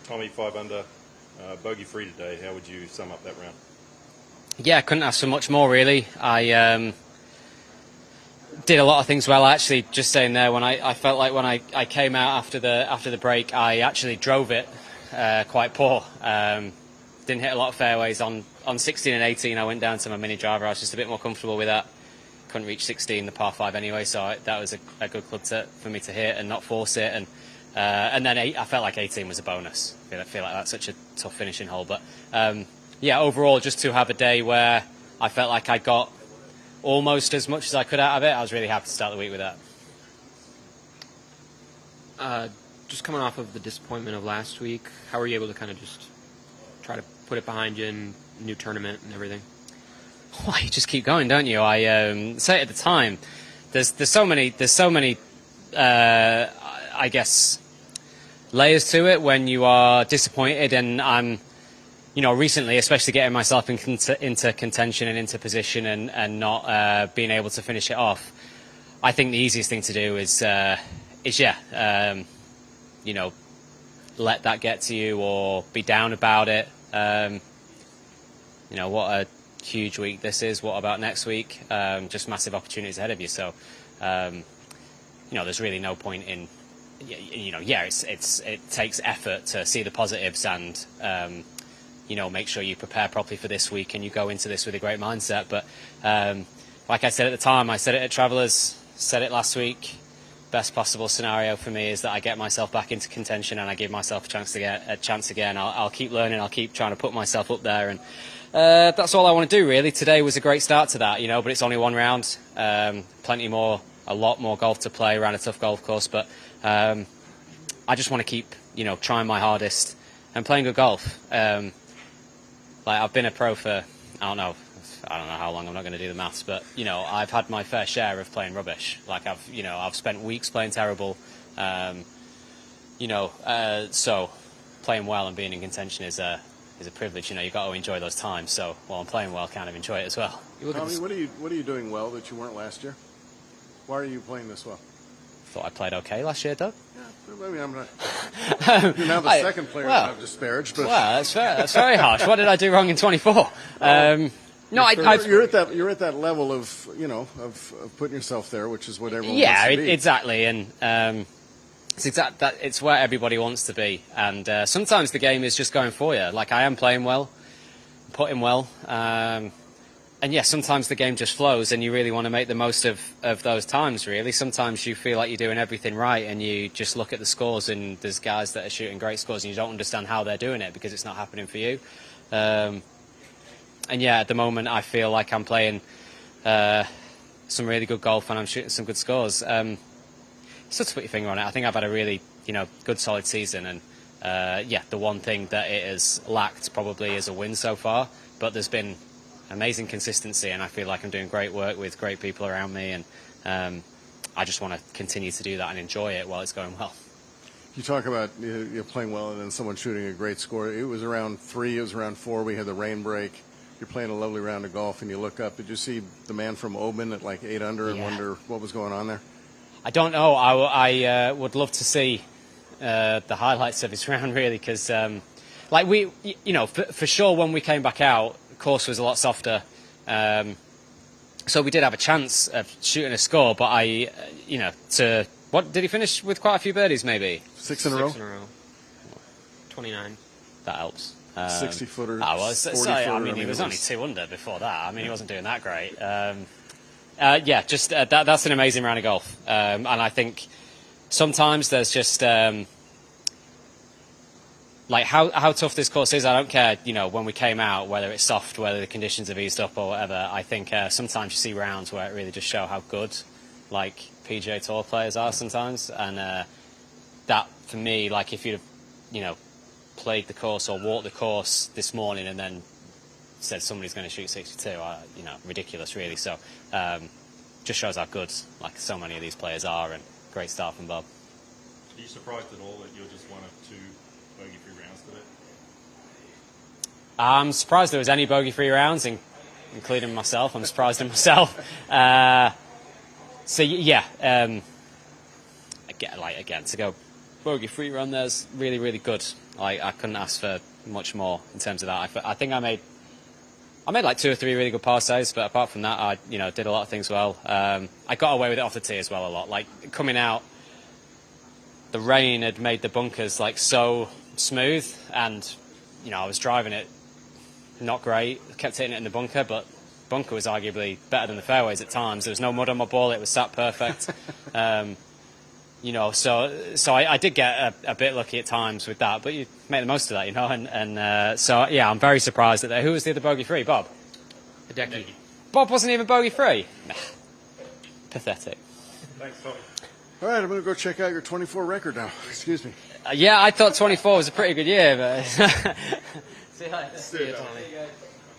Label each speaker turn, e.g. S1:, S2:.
S1: Tommy, 5 under, bogey-free today. How would you sum up that round?
S2: Yeah, couldn't ask for much more, really. I did a lot of things well. Actually, just saying there, when I felt like when I came out after the break, I actually drove it quite poor. Didn't hit a lot of fairways on 16 and 18. I went down to my mini driver. I was just a bit more comfortable with that. Couldn't reach 16, the par 5 anyway, so that was a good club for me to hit and not force it. And then I felt like 18 was a bonus. I feel like that's such a tough finishing hole. But yeah, overall, just to have a day where I felt like I got almost as much as I could out of it, I was really happy to start the week with that.
S3: Just coming off of the disappointment of last week, how were you able to kind of just try to put it behind you in new tournament and everything?
S2: Well, you just keep going, don't you? I say at the time, there's so many I guess layers to it when you are disappointed, and I'm, recently, especially getting myself into contention and into position and not being able to finish it off. I think the easiest thing to do is let that get to you or be down about it. What a huge week this is. What about next week? Just massive opportunities ahead of you. So, there's really no point in, it takes effort to see the positives and, make sure you prepare properly for this week and you go into this with a great mindset. But like I said at the time, I said it at Travellers, said it last week, best possible scenario for me is that I get myself back into contention and I give myself a chance again. I'll keep learning. I'll keep trying to put myself up there, and that's all I want to do, really. Today was a great start to that, but it's only one round. A lot more golf to play around a tough golf course, but I just want to keep, trying my hardest and playing good golf. I've been a pro for, I don't know how long. I'm not going to do the maths, but I've had my fair share of playing rubbish. I've spent weeks playing terrible. So playing well and being in contention is a privilege. You've got to enjoy those times. So while I'm playing well, kind of enjoy it as well.
S4: Tommy, what are you doing well that you weren't last year? Why are you playing this well?
S2: Thought I played okay last year, Doug.
S4: Yeah, I mean, I'm not. You're now the second player I've disparaged. But.
S2: Well, that's fair. That's very harsh. What did I do wrong in 24?
S4: No, you're at that level of of putting yourself there, which is what everyone wants to be.
S2: Exactly, and it's where everybody wants to be. And sometimes the game is just going for you. Like, I am playing well, putting well. And yes, sometimes the game just flows and you really want to make the most of those times, really. Sometimes you feel like you're doing everything right and you just look at the scores and there's guys that are shooting great scores and you don't understand how they're doing it because it's not happening for you. And yeah, at the moment I feel like I'm playing some really good golf and I'm shooting some good scores. It's tough to put your finger on it. I think I've had a really good solid season, and the one thing that it has lacked probably is a win so far, but there's been amazing consistency, and I feel like I'm doing great work with great people around me, and I just want to continue to do that and enjoy it while it's going well.
S4: You talk about you're playing well and then someone shooting a great score. It was around 3, it was around 4, we had the rain break. You're playing a lovely round of golf and you look up. Did you see the man from Oban at like 8 under and wonder what was going on there?
S2: I don't know. I would love to see the highlights of his round, really, because for sure when we came back out, course was a lot softer, so we did have a chance of shooting a score, but what did he finish with? Quite a few birdies, maybe
S4: 6 in a row.
S3: 29.
S2: That helps.
S4: 60-footer.
S2: I mean, he was only 2 under before that. I mean, he wasn't doing that great. That's an amazing round of golf, and I think sometimes there's just how tough this course is. I don't care, when we came out, whether it's soft, whether the conditions have eased up or whatever. I think sometimes you see rounds where it really just show how good, PGA Tour players are sometimes. And that, for me, if you'd have, played the course or walked the course this morning and then said somebody's going to shoot 62, ridiculous, really. So just shows how good, so many of these players are, and great start from Bob.
S1: Are you surprised at all that you're just one of 2 bogey-free rounds today?
S2: I'm surprised there was any bogey-free rounds, including myself. I'm surprised in myself. Again, to go bogey-free run there's really, really good. I couldn't ask for much more in terms of that. I think I made like 2 or 3 really good par saves, but apart from that, I did a lot of things well. I got away with it off the tee as well a lot. Like coming out, the rain had made the bunkers like so smooth, and I was driving it not great. Kept hitting it in the bunker, but bunker was arguably better than the fairways at times. There was no mud on my ball; it was sat perfect. So I did get a bit lucky at times with that, but you make the most of that, and so yeah, I'm very surprised at that. Who was the other bogey-free? Bob?
S3: Hideki.
S2: Bob wasn't even bogey-free? Pathetic.
S1: Thanks, Tom.
S4: All right, I'm going to go check out your 24 record now. Excuse me.
S2: Yeah, I thought 24 was a pretty good year, but...
S3: See you later. See you, Tommy.